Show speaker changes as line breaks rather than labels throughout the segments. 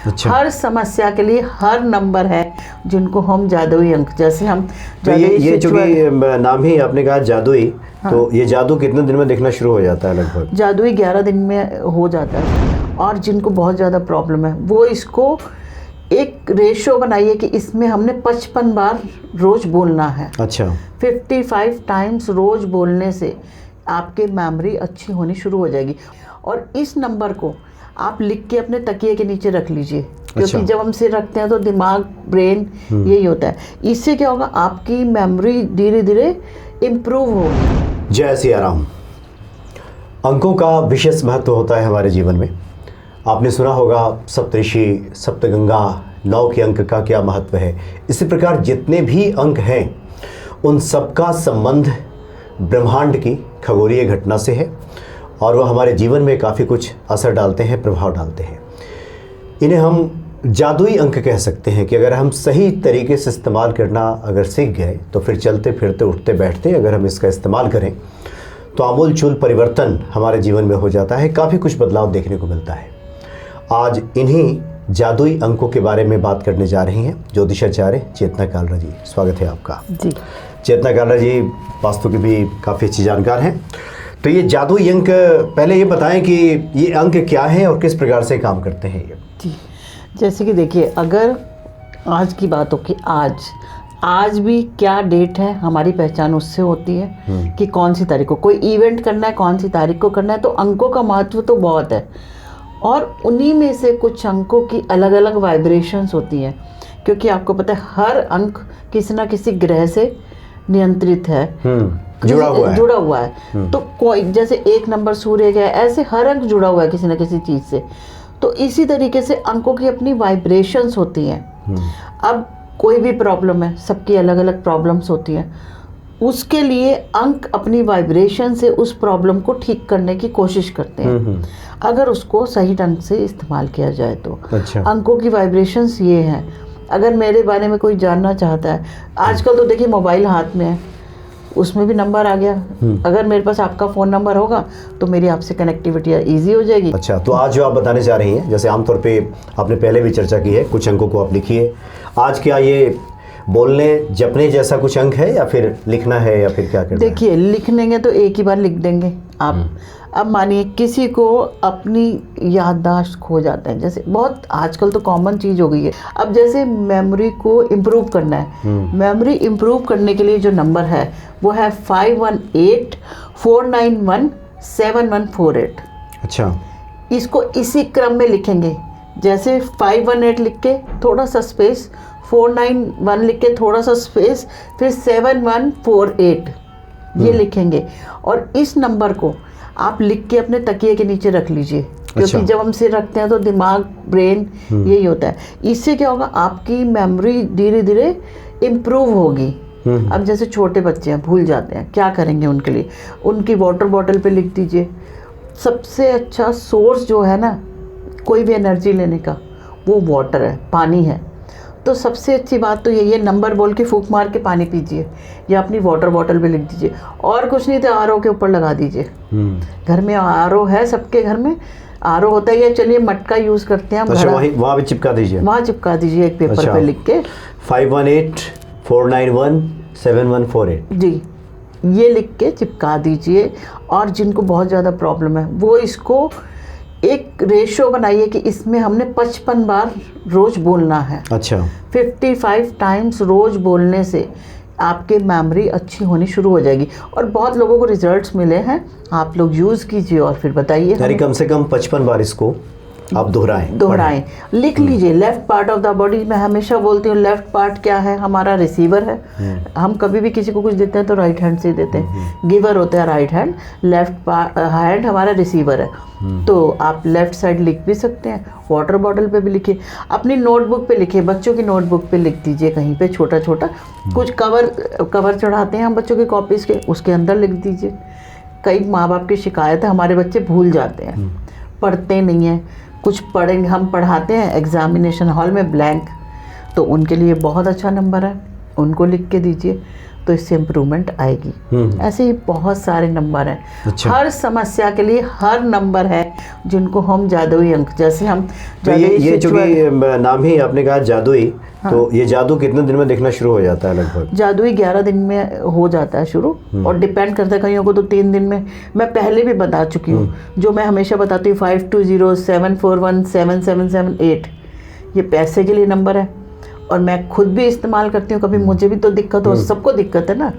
अच्छा।
हर समस्या के लिए हर नंबर है जिनको हम जादुई अंक, जैसे हम
तो ये चूंकि नाम ही आपने कहा जादुई, तो ये जादू कितने दिन में दिखना शुरू हो जाता है लगभग?
जादुई 11 दिन में हो जाता है। और जिनको बहुत ज़्यादा प्रॉब्लम है वो इसको एक रेशो बनाइए कि इसमें हमने 55 बार रोज़ बोलना है।
अच्छा।
55 टाइम्स रोज़ बोलने से आपके मेमोरी अच्छी होनी शुरू हो जाएगी। और इस नंबर को आप लिख के अपने तकिए के नीचे रख लीजिए, क्योंकि
अच्छा।
जब हम सिर रखते हैं तो दिमाग, ब्रेन यही होता है। इससे क्या होगा, आपकी मेमोरी धीरे धीरे इम्प्रूव होगी।
जय सिया राम। अंकों का विशेष महत्व होता है हमारे जीवन में। आपने सुना होगा सप्तऋषि, सप्तगंगा, 9 के अंक का क्या महत्व है। इसी प्रकार जितने भी अंक हैं उन सबका संबंध ब्रह्मांड की खगोलीय घटना से है और वह हमारे जीवन में काफ़ी कुछ असर डालते हैं, प्रभाव डालते हैं। इन्हें हम जादुई अंक कह सकते हैं कि अगर हम सही तरीके से इस्तेमाल करना अगर सीख गए तो फिर चलते फिरते उठते बैठते अगर हम इसका इस्तेमाल करें तो आमूल चूल परिवर्तन हमारे जीवन में हो जाता है, काफ़ी कुछ बदलाव देखने को मिलता है। आज इन्हीं जादुई अंकों के बारे में बात करने जा रही हैं ज्योतिषाचार्य चेतना कालरा जी। स्वागत है आपका
जी।
चेतना कालरा जी वास्तु की भी काफ़ी अच्छी जानकार हैं। तो ये जादुई अंक, पहले ये बताएं कि ये अंक क्या है और किस प्रकार से काम करते हैं ये?
जी, जैसे कि देखिए, अगर आज की बात हो कि आज भी क्या डेट है, हमारी पहचान उससे होती है कि कौन सी तारीख को कोई इवेंट करना है, कौन सी तारीख को करना है। तो अंकों का महत्व तो बहुत है और उन्हीं में से कुछ अंकों की अलग अलग वाइब्रेशंस होती हैं, क्योंकि आपको पता है हर अंक किसी ना किसी ग्रह से नियंत्रित है, जुड़ा हुआ है। तो कोई जैसे एक नंबर सूर्य का है, ऐसे हर अंक जुड़ा हुआ है किसी न किसी चीज़ से। तो इसी तरीके से अंकों की अपनी वाइब्रेशंस होती हैं। अब कोई भी प्रॉब्लम है, सबकी अलग अलग प्रॉब्लम्स होती हैं, उसके लिए अंक अपनी वाइब्रेशन से उस प्रॉब्लम को ठीक करने की कोशिश करते हैं, अगर उसको सही ढंग से इस्तेमाल किया जाए तो।
अच्छा।
अंकों की वाइब्रेशंस ये हैं। अगर मेरे बारे में कोई जानना चाहता है, आजकल तो देखिए मोबाइल हाथ में है, उसमें भी नंबर आ गया। अगर मेरे पास आपका फ़ोन नंबर होगा तो मेरी आपसे कनेक्टिविटी ईजी हो जाएगी।
अच्छा, तो आज जो आप बताने जा रही हैं, जैसे आमतौर पे आपने पहले भी चर्चा की है, कुछ अंकों को आप लिखिए। आज क्या ये बोलने जपने जैसा कुछ अंक है या फिर लिखना है या फिर क्या करना है?
देखिए, लिखने तो एक ही बार लिख देंगे आप। अब मानिए किसी को अपनी याददाश्त खो जाता है, जैसे बहुत आजकल तो कॉमन चीज़ हो गई है। अब जैसे मेमोरी को इम्प्रूव करना है, मेमोरी इम्प्रूव करने के लिए जो नंबर है वो है 5184917148।
अच्छा।
इसको इसी क्रम में लिखेंगे, जैसे 518 लिख के थोड़ा सा स्पेस, 491 लिख के थोड़ा सा स्पेस, फिर 7148 ये लिखेंगे। और इस नंबर को आप लिख के अपने तकिए के नीचे रख लीजिए, क्योंकि
अच्छा।
जब हम सिर रखते हैं तो दिमाग, ब्रेन यही होता है। इससे क्या होगा, आपकी मेमोरी धीरे धीरे इम्प्रूव होगी। अब जैसे छोटे बच्चे हैं, भूल जाते हैं, क्या करेंगे उनके लिए? उनकी वाटर बॉटल पे लिख दीजिए। सबसे अच्छा सोर्स जो है ना कोई भी एनर्जी लेने का, वो वाटर है, पानी है। तो सबसे अच्छी बात तो यही है, नंबर बोल के फूंक मार के पानी पीजिए या अपनी वाटर बॉटल पे लिख दीजिए। और कुछ नहीं तो आरओ के ऊपर लगा दीजिए। घर में आरओ है, सबके घर में आरओ होता है, या चलिए मटका यूज़ करते हैं हम।
अच्छा, वहाँ भी चिपका दीजिए।
वहाँ चिपका दीजिए एक पेपर पे लिख के
5184917148।
जी, ये लिख के चिपका दीजिए। और जिनको बहुत ज़्यादा प्रॉब्लम है वो इसको एक रेशो बनाइए कि इसमें हमने 55 बार रोज़ बोलना है।
अच्छा।
55 टाइम्स रोज़ बोलने से आपके मेमोरी अच्छी होनी शुरू हो जाएगी। और बहुत लोगों को रिजल्ट्स मिले हैं, आप लोग यूज़ कीजिए और फिर बताइए।
यानी कम से कम 55 बार इसको आप दोहराएं,
लिख लीजिए। Left part of the body, मैं हमेशा बोलती हूँ, लेफ्ट पार्ट क्या है, हमारा रिसीवर है। हम कभी भी किसी को कुछ देते हैं तो राइट हैंड से देते हैं, गिवर होता है राइट हैंड, लेफ्ट हैंड हमारा रिसीवर है। तो आप लेफ्ट साइड लिख भी सकते हैं, वाटर बॉटल पे भी लिखिए, अपनी नोटबुक पे लिखिए, बच्चों की नोटबुक पे लिख दीजिए, कहीं पे छोटा छोटा कुछ कवर चढ़ाते हैं हम बच्चों की कॉपीज़ के, उसके अंदर लिख दीजिए। कई माँ बाप की शिकायत है, हमारे बच्चे भूल जाते हैं, पढ़ते नहीं हैं। कुछ पढ़ेंगे, हम पढ़ाते हैं एग्जामिनेशन हॉल में ब्लैंक, तो उनके लिए बहुत अच्छा नंबर है, उनको लिख के दीजिए। तो इससे इम्प्रूवमेंट आएगी। ऐसे ही बहुत सारे नंबर हैं।
अच्छा।
हर समस्या के लिए हर नंबर है जिनको हम जादुई अंक, जैसे हम
तो ये चूंकि नाम ही आपने कहा जादुई, तो ये जादू कितने दिन में दिखना शुरू हो जाता है लगभग?
जादुई 11 दिन में हो जाता है शुरू, और डिपेंड करता है, कईयों को तो 3 दिन में। मैं पहले भी बता चुकी हूँ, जो मैं हमेशा बताती हूँ 520 741 7778, ये पैसे के लिए नंबर है और मैं खुद भी इस्तेमाल करती हूँ। कभी मुझे भी तो दिक्कत हो, सबको दिक्कत है ना।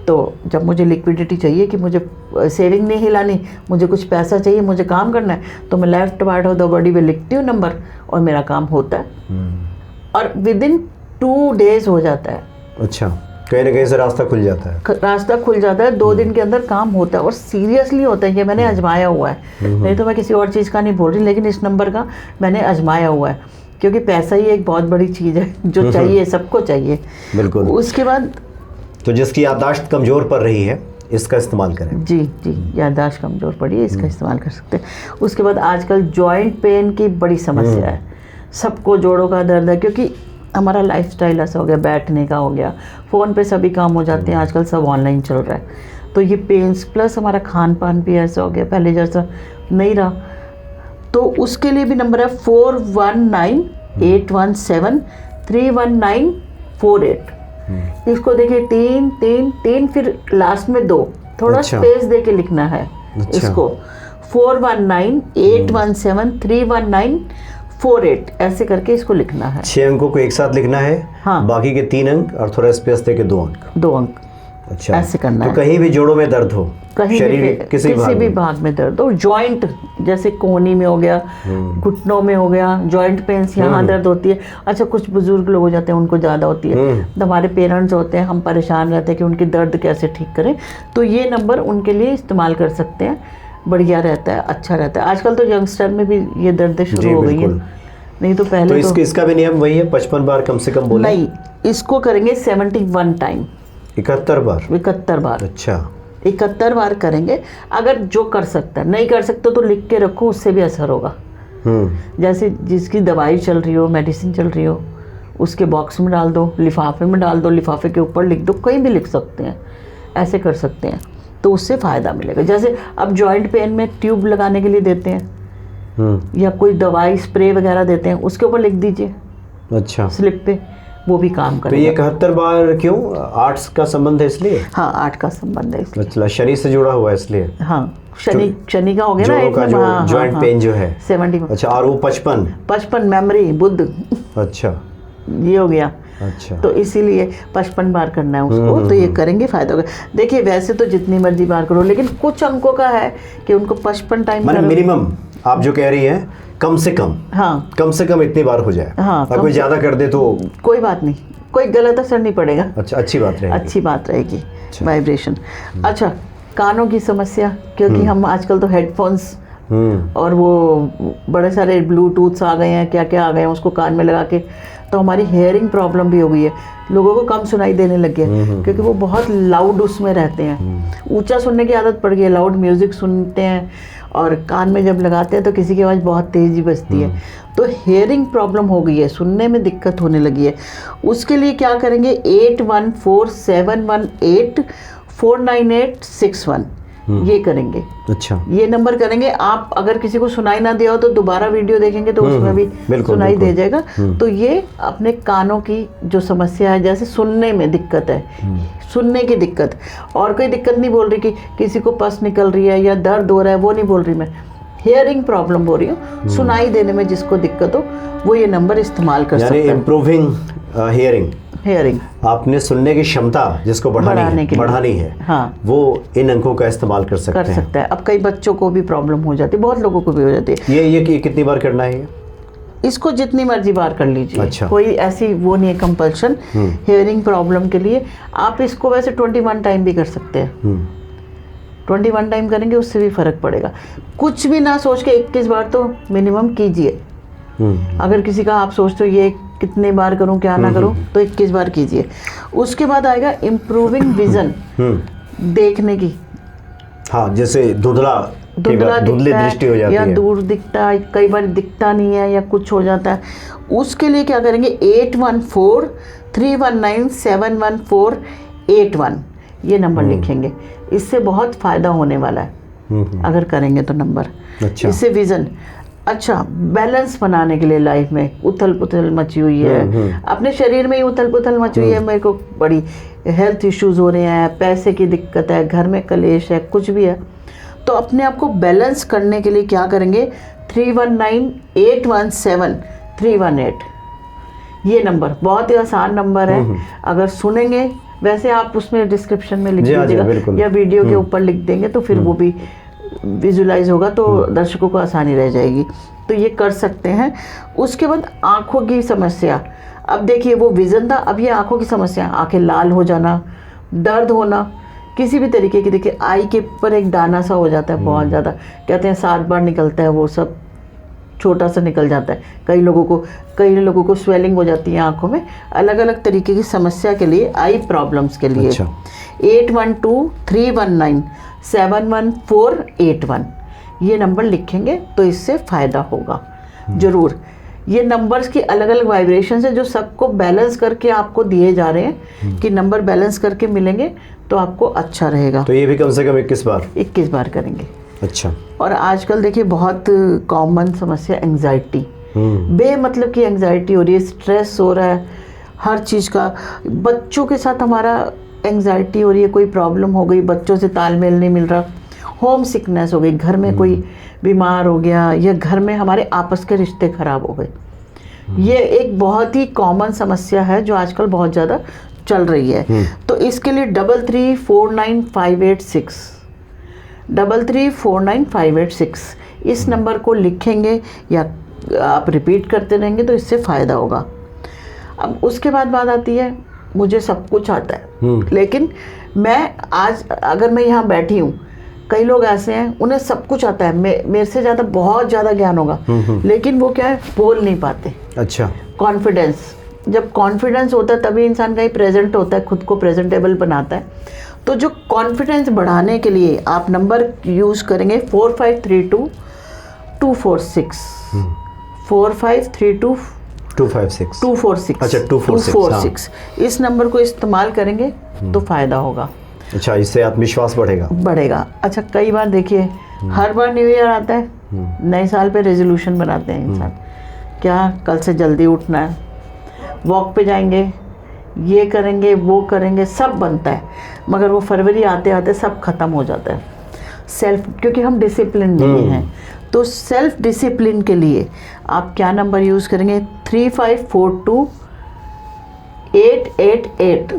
तो जब मुझे लिक्विडिटी चाहिए कि मुझे सेविंग नहीं हिलानी, मुझे कुछ पैसा चाहिए, मुझे काम करना है, तो मैं left part of the body में लिखती हूँ नंबर और मेरा काम होता है और विद इन 2 days हो जाता है।
अच्छा, कहीं ना कहीं से रास्ता खुल जाता है।
रास्ता खुल जाता है, 2 दिन के अंदर काम होता है और सीरियसली होता है। ये मैंने आजमाया हुआ है, नहीं तो मैं किसी और चीज़ का नहीं बोल रही, लेकिन इस नंबर का मैंने आजमाया हुआ है, क्योंकि पैसा ही एक बहुत बड़ी चीज़ है जो चाहिए, सबको चाहिए।
बिल्कुल।
उसके बाद
तो जिसकी याददाश्त कमज़ोर पड़ रही है, इसका इस्तेमाल करें।
जी जी, याददाश्त कमज़ोर पड़ी है, इसका इस्तेमाल कर सकते हैं। उसके बाद आजकल जॉइंट पेन की बड़ी समस्या है, सबको जोड़ों का दर्द है, क्योंकि हमारा लाइफस्टाइल ऐसा हो गया, बैठने का हो गया, फ़ोन पे सभी काम हो जाते हैं, आजकल सब ऑनलाइन चल रहा है, तो ये पेन्स प्लस हमारा खान पान भी ऐसा हो गया, पहले जैसा नहीं रहा। तो उसके लिए भी नंबर है 4198173194 इसको देखिए 3 3 3 फिर लास्ट में 2, थोड़ा
अच्छा।
स्पेस दे के लिखना है।
अच्छा।
इसको 4198173194 ऐसे करके इसको लिखना है।
6 अंकों को एक साथ लिखना है।
हाँ।
बाकी के 3 अंक और थोड़ा स्पेस दे के 2 अंक।
2 अंक
अच्छा,
ऐसे करना
तो
है।
कहीं भी जोड़ों में दर्द हो,
कहीं
शरीर
भी
के किसी
भी भाग में दर्द हो, जॉइंट जैसे कोहनी में हो गया, घुटनों में हो गया, जॉइंट पेन्स, यहाँ दर्द होती है। अच्छा, कुछ बुजुर्ग लोग हो जाते हैं, उनको ज़्यादा होती है, तो हमारे पेरेंट्स होते हैं, हम परेशान रहते हैं कि उनकी दर्द कैसे ठीक करें, तो ये नंबर उनके लिए इस्तेमाल कर सकते हैं, बढ़िया रहता है, अच्छा रहता है। आजकल तो यंगस्टर में भी ये दर्द शुरू हो गई है, नहीं तो पहले
तो इसका भी नियम वही है, 55 बार कम से कम बोले?
नहीं, इसको करेंगे 71 टाइम,
71 बार।
71 बार।
अच्छा,
71 बार करेंगे। अगर जो कर सकता है, नहीं कर सकते तो लिख के रखो, उससे भी असर होगा। जैसे जिसकी दवाई चल रही हो, मेडिसिन चल रही हो, उसके बॉक्स में डाल दो, लिफाफे में डाल दो, लिफाफे के ऊपर लिख दो, कहीं भी लिख सकते हैं, ऐसे कर सकते हैं, तो उससे फ़ायदा मिलेगा। जैसे अब जॉइंट पेन में ट्यूब लगाने के लिए देते हैं, या कोई दवाई स्प्रे वगैरह देते हैं, उसके ऊपर लिख दीजिए।
अच्छा,
स्लिप पे, वो भी काम
तो
करेगा।
ये 71 बार क्यों? 8 का संबंध है इसलिए?
हाँ, 8 का संबंध है इसलिए।
अच्छा, शनि से जुड़ा हुआ है इसलिए?
हाँ, शनि का हो गया ना,
जोड़ों का जो जॉइंट पेन जो है
70।
अच्छा, और वो 55
मेमोरी, बुद्ध,
अच्छा,
ये हो गया।
अच्छा,
तो इसीलिए 55 बार करना है उसको, तो ये करेंगे, फायदा होगा। देखिए, वैसे तो जितनी मर्जी बार करो, लेकिन कुछ अंकों का है कि उनको 55 टाइम
माने मिनिमम आप जो कह रही हैं, कम से कम,
हाँ,
कम से कम इतनी बार हो जाए।
हाँ,
और कोई ज़्यादा कर दे तो
कोई बात नहीं, कोई गलत असर नहीं पड़ेगा।
अच्छा, अच्छी बात रहेगी।
अच्छी बात रहेगी, वाइब्रेशन। अच्छा, कानों की समस्या, क्योंकि हम आजकल तो हेडफोन्स और वो बड़े सारे ब्लूटूथ्स आ गए हैं, क्या क्या आ गए हैं, उसको कान में लगा के, तो हमारी हेयरिंग प्रॉब्लम भी हो गई है, लोगों को कम सुनाई देने लग गया, क्योंकि वो बहुत लाउड उसमें रहते हैं, ऊंचा सुनने की आदत पड़ गई है, लाउड म्यूज़िक सुनते हैं, और कान में जब लगाते हैं तो किसी की आवाज़ बहुत तेज़ी बजती है, तो हेयरिंग प्रॉब्लम हो गई है, सुनने में दिक्कत होने लगी है। उसके लिए क्या करेंगे, 8147184981 ये करेंगे।
अच्छा,
ये नंबर करेंगे। आप अगर किसी को सुनाई ना दिया हो तो दोबारा वीडियो देखेंगे तो उसमें भी सुनाई दे जाएगा। तो ये अपने कानों की जो समस्या है, जैसे सुनने में दिक्कत है, सुनने की दिक्कत, और कोई दिक्कत नहीं बोल रही कि किसी को पस निकल रही है या दर्द हो रहा है, वो नहीं बोल रही मैं, हेयरिंग प्रॉब्लम हो रही हूँ, सुनाई देने में जिसको दिक्कत हो वो ये नंबर इस्तेमाल कर सकता है।
यानी इम्प्रूविंग
हेयरिंग,
आपने सुनने की क्षमता जिसको बढ़ानी है,
हाँ,
वो इन अंकों का इस्तेमाल कर सकते हैं।
अब कई बच्चों को भी प्रॉब्लम हो जाती है, बहुत लोगों को भी हो जाती है।
ये कितनी बार करना है?
इसको जितनी मर्जी बार कर लीजिए।
अच्छा।
कोई ऐसी वो नहीं है कंपल्शन हेयरिंग प्रॉब्लम के लिए। आप इसको वैसे 21 टाइम भी कर सकते हैं। 21 टाइम करेंगे उससे भी फर्क पड़ेगा। कुछ भी ना सोच के 21 बार तो मिनिमम कीजिए। अगर किसी का आप सोचते हो ये कितने बार करूं क्या ना करूं, तो 21 बार कीजिए। उसके बाद आएगा इम्प्रूविंग विजन, देखने की।
हाँ, जैसे धुंधली दृष्टि हो जाती
या
है,
दूर दिखता है, कई बार दिखता नहीं है या कुछ हो जाता है। उसके लिए क्या करेंगे, 8143197148 81 ये नंबर लिखेंगे, इससे बहुत फ़ायदा होने वाला है अगर करेंगे तो नंबर।
अच्छा।
इससे विज़न, अच्छा बैलेंस बनाने के लिए लाइफ में उथल पुथल मची हुई है, अपने शरीर में ही उथल पुथल मची हुई है, मेरे को बड़ी हेल्थ इश्यूज हो रहे हैं, पैसे की दिक्कत है, घर में कलेश है, कुछ भी है, तो अपने आप को बैलेंस करने के लिए क्या करेंगे, 319817 ये नंबर बहुत ही आसान नंबर है। अगर सुनेंगे, वैसे आप उसमें डिस्क्रिप्शन में लिख दीजिएगा या वीडियो के ऊपर लिख देंगे तो फिर वो भी विजुलाइज होगा, तो दर्शकों को आसानी रह जाएगी, तो ये कर सकते हैं। उसके बाद आँखों की समस्या, अब देखिए वो विज़न था, अब ये आँखों की समस्या, आँखें लाल हो जाना, दर्द होना, किसी भी तरीके की, देखिए आई के ऊपर एक दाना सा हो जाता है बहुत ज़्यादा, कहते हैं 7 बार निकलता है, वो सब छोटा सा निकल जाता है। कई लोगों को स्वेलिंग हो जाती है आँखों में, अलग अलग तरीके की समस्या के लिए, आई प्रॉब्लम्स के लिए।
अच्छा।
8123197141 ये नंबर लिखेंगे तो इससे फ़ायदा होगा ज़रूर। ये नंबर्स की अलग अलग वाइब्रेशंस है जो सबको बैलेंस करके आपको दिए जा रहे हैं कि नंबर बैलेंस करके मिलेंगे तो आपको अच्छा रहेगा।
तो ये भी कम से कम 21
बार करेंगे।
अच्छा।
और आजकल देखिए बहुत कॉमन समस्या एंजाइटी, बेमतलब की एंजाइटी हो रही है, स्ट्रेस हो रहा है हर चीज़ का, बच्चों के साथ हमारा एंजाइटी हो रही है, कोई प्रॉब्लम हो गई, बच्चों से तालमेल नहीं मिल रहा, होम सिकनेस हो गई, घर में कोई बीमार हो गया, या घर में हमारे आपस के रिश्ते खराब हो गए, ये एक बहुत ही कॉमन समस्या है जो आजकल बहुत ज़्यादा चल रही है। तो इसके लिए 334958 इस नंबर को लिखेंगे या आप रिपीट करते रहेंगे तो इससे फ़ायदा होगा। अब उसके बाद बात आती है, मुझे सब कुछ आता है, लेकिन मैं आज अगर मैं यहाँ बैठी हूँ, कई लोग ऐसे हैं उन्हें सब कुछ आता है, मेरे से ज़्यादा बहुत ज़्यादा ज्ञान होगा, लेकिन वो क्या है, बोल नहीं पाते।
अच्छा।
कॉन्फिडेंस, जब कॉन्फिडेंस होता है तभी इंसान कहीं प्रेजेंट होता है, खुद को प्रेजेंटेबल बनाता है। तो जो कॉन्फिडेंस बढ़ाने के लिए आप नंबर यूज़ करेंगे 4532246 4532246।
अच्छा 246
इस नंबर को इस्तेमाल करेंगे तो फ़ायदा होगा।
अच्छा, इससे आत्मविश्वास बढ़ेगा।
अच्छा, कई बार देखिए हर बार न्यू ईयर आता है, नए साल पे रेजोल्यूशन बनाते हैं इंसान, क्या कल से जल्दी उठना है, वॉक पे जाएंगे, ये करेंगे, वो करेंगे, सब बनता है, मगर वो फरवरी आते आते सब ख़त्म हो जाता है। क्योंकि हम डिसिप्लिन नहीं हैं, तो सेल्फ डिसिप्लिन के लिए आप क्या नंबर यूज़ करेंगे, 35428888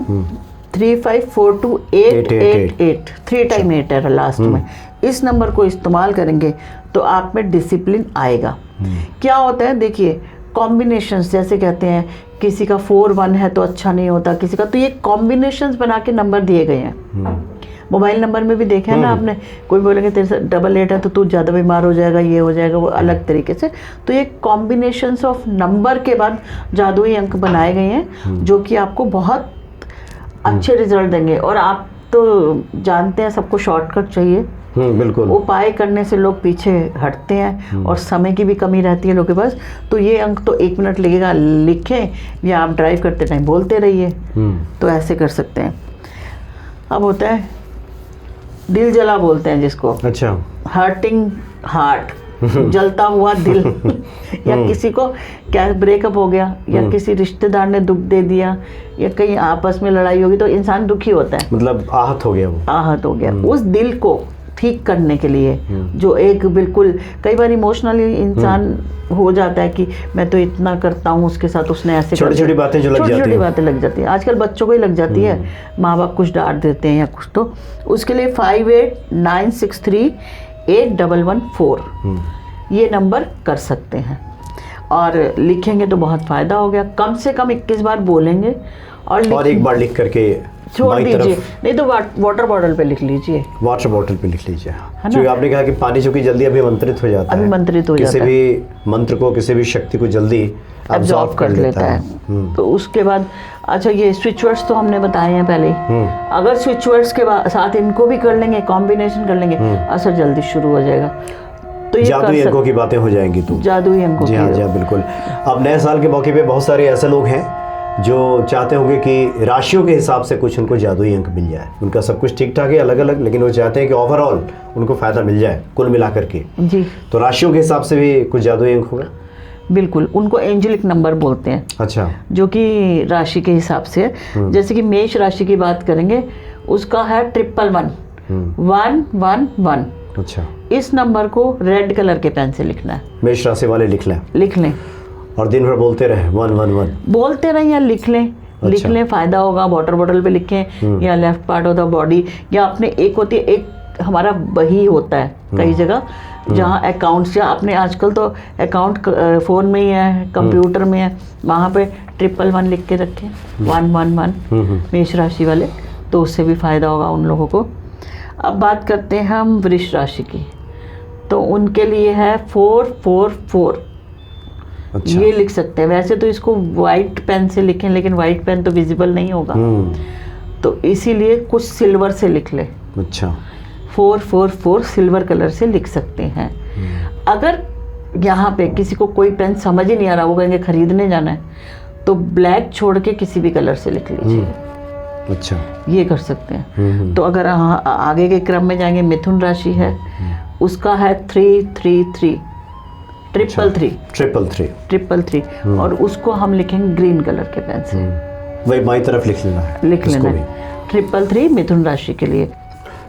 35428888 3 टाइम 8 है लास्ट में। इस नंबर को इस्तेमाल करेंगे तो आप में डिसिप्लिन आएगा। क्या होता है, देखिए कॉम्बिनेशंस, जैसे कहते हैं किसी का 4-1 है तो अच्छा नहीं होता, किसी का, तो ये कॉम्बिनेशंस बना के नंबर दिए गए हैं। मोबाइल नंबर में भी देखा है ना आपने, कोई बोलेंगे तेरे से 88 है तो तू ज़्यादा बीमार हो जाएगा, ये हो जाएगा, वो अलग तरीके से। तो ये कॉम्बिनेशंस ऑफ नंबर के बाद जादुई अंक बनाए गए हैं जो कि आपको बहुत अच्छे रिजल्ट देंगे। और आप तो जानते हैं सबको शॉर्टकट चाहिए,
बिल्कुल,
उपाय करने से लोग पीछे हटते हैं और समय की भी कमी रहती है लोगों के पास। तो ये अंक तो 1 मिनट लगेगा, लिखें या आप ड्राइव करते टाइम बोलते रहिए, तो ऐसे कर सकते हैं। अब होता है दिल जला बोलते हैं जिसको,
अच्छा,
हर्टिंग हार्ट, जलता हुआ दिल या किसी को क्या ब्रेकअप हो गया, या किसी रिश्तेदार ने दुख दे दिया, या कहीं आपस में लड़ाई होगी तो इंसान दुखी होता है,
मतलब आहत हो गया।
उस दिल को ठीक करने के लिए, जो एक बिल्कुल कई बार इमोशनली इंसान हो जाता है कि मैं तो इतना करता हूँ उसके साथ, उसने ऐसे
छोटी-छोटी बातें
लग जाती हैं। आजकल बच्चों को ही लग जाती है, माँ बाप कुछ डांट देते हैं या कुछ, तो उसके लिए 5896381114 ये नंबर कर सकते हैं और लिखेंगे तो बहुत फ़ायदा हो गया। कम से कम 21 बार बोलेंगे और
एक बार लिख करके
छोड़ दीजिए, नहीं तो वाटर बॉटल पे लिख लीजिए,
क्योंकि आपने कहा कि पानी चूंकि जल्दी अभिमंत्रित हो जाता है, किसी भी मंत्र को, किसी भी शक्ति को जल्दी
एब्जॉर्ब कर लेता है। तो उसके बाद अच्छा, ये स्विच वर्ड्स तो हमने बताए हैं पहले, अगर स्विच वर्ड्स के साथ इनको भी कर लेंगे, कॉम्बिनेशन कर लेंगे, असर जल्दी शुरू हो जाएगा। तो
जादुई अंकों की बातें हो जाएंगी, तो
जादुई अंकों,
जी हाँ बिल्कुल। अब नए साल के मौके पे बहुत सारे ऐसे लोग हैं जो चाहते होंगे कि राशियों के हिसाब से कुछ उनको जादुई अंक मिल जाए। उनका सब कुछ ठीक ठाक है, अलग अलग, लेकिन वो चाहते हैं कि ओवरऑल उनको फ़ायदा मिल जाए कुल मिला करके।
जी,
तो राशियों के हिसाब से भी कुछ जादुई अंक होगा?
बिल्कुल। उनको एंजेलिक नंबर बोलते हैं।
अच्छा।
जो कि राशि के हिसाब से है। जैसे कि मेष राशि की बात करेंगे, उसका है 111 111।
अच्छा।
इस नंबर को रेड कलर के पेन से लिखना है।
मेष राशि वाले लिख लें और दिन भर बोलते रहे 111।
बोलते रहें या लिख लें। लिख लें, फ़ायदा होगा। वाटर बॉटल पे लिखें या left part of the body, या अपने एक होती है, एक हमारा बही होता है कई जगह जहाँ अकाउंट्स, या अपने आजकल तो अकाउंट फ़ोन में ही है, कंप्यूटर में है, वहाँ पे 111 लिख के रखें, 111 मेष राशि वाले, तो उससे भी फ़ायदा होगा उन लोगों को। अब बात करते हैं हम वृष राशि की, तो उनके लिए है 444।
अच्छा।
ये लिख सकते हैं। वैसे तो इसको वाइट पेन से लिखें, लेकिन वाइट पेन तो विजिबल नहीं होगा, तो इसीलिए कुछ सिल्वर से लिख ले।
अच्छा।
444 सिल्वर कलर से लिख सकते हैं। अगर यहाँ पे किसी को कोई पेन समझ ही नहीं आ रहा, वो कहेंगे खरीदने जाना है, तो ब्लैक छोड़ के किसी भी कलर से लिख लीजिए।
अच्छा।
ये कर सकते हैं। तो अगर आगे के क्रम में जाएंगे, मिथुन राशि है, उसका है 333 333 और उसको हम लिखेंगे ग्रीन कलर के पेन से।
वही बाई तरफ लिख लेना है।
लिख लेना है 333 मिथुन राशि के लिए।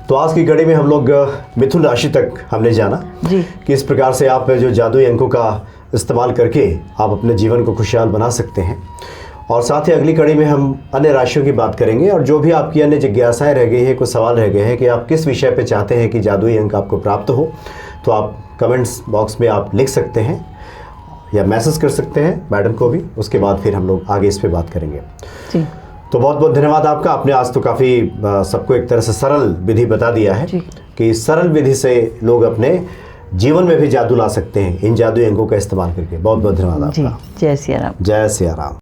तो आज की कड़ी में हम लोग मिथुन राशि तक हमने जाना
जी,
कि इस प्रकार से आप जो जादुई अंकों का इस्तेमाल करके आप अपने जीवन को खुशहाल बना सकते हैं। और साथ ही अगली कड़ी में हम अन्य राशियों की बात करेंगे, और जो भी आपकी अन्य जिज्ञासाएं रह गई हैं, कुछ सवाल रह गए हैं कि आप किस विषय पे चाहते हैं कि जादुई अंक आपको प्राप्त हो, तो आप कमेंट्स बॉक्स में आप लिख सकते हैं या मैसेज कर सकते हैं मैडम को भी। उसके बाद फिर हम लोग आगे इस पे बात करेंगे।
जी,
तो बहुत बहुत धन्यवाद आपका। आपने आज तो काफ़ी सबको एक तरह से सरल विधि बता दिया है कि सरल विधि से लोग अपने जीवन में भी जादू ला सकते हैं इन जादुई अंकों का इस्तेमाल करके। बहुत बहुत धन्यवाद आपका।
जय सिया राम।
जय सिया राम।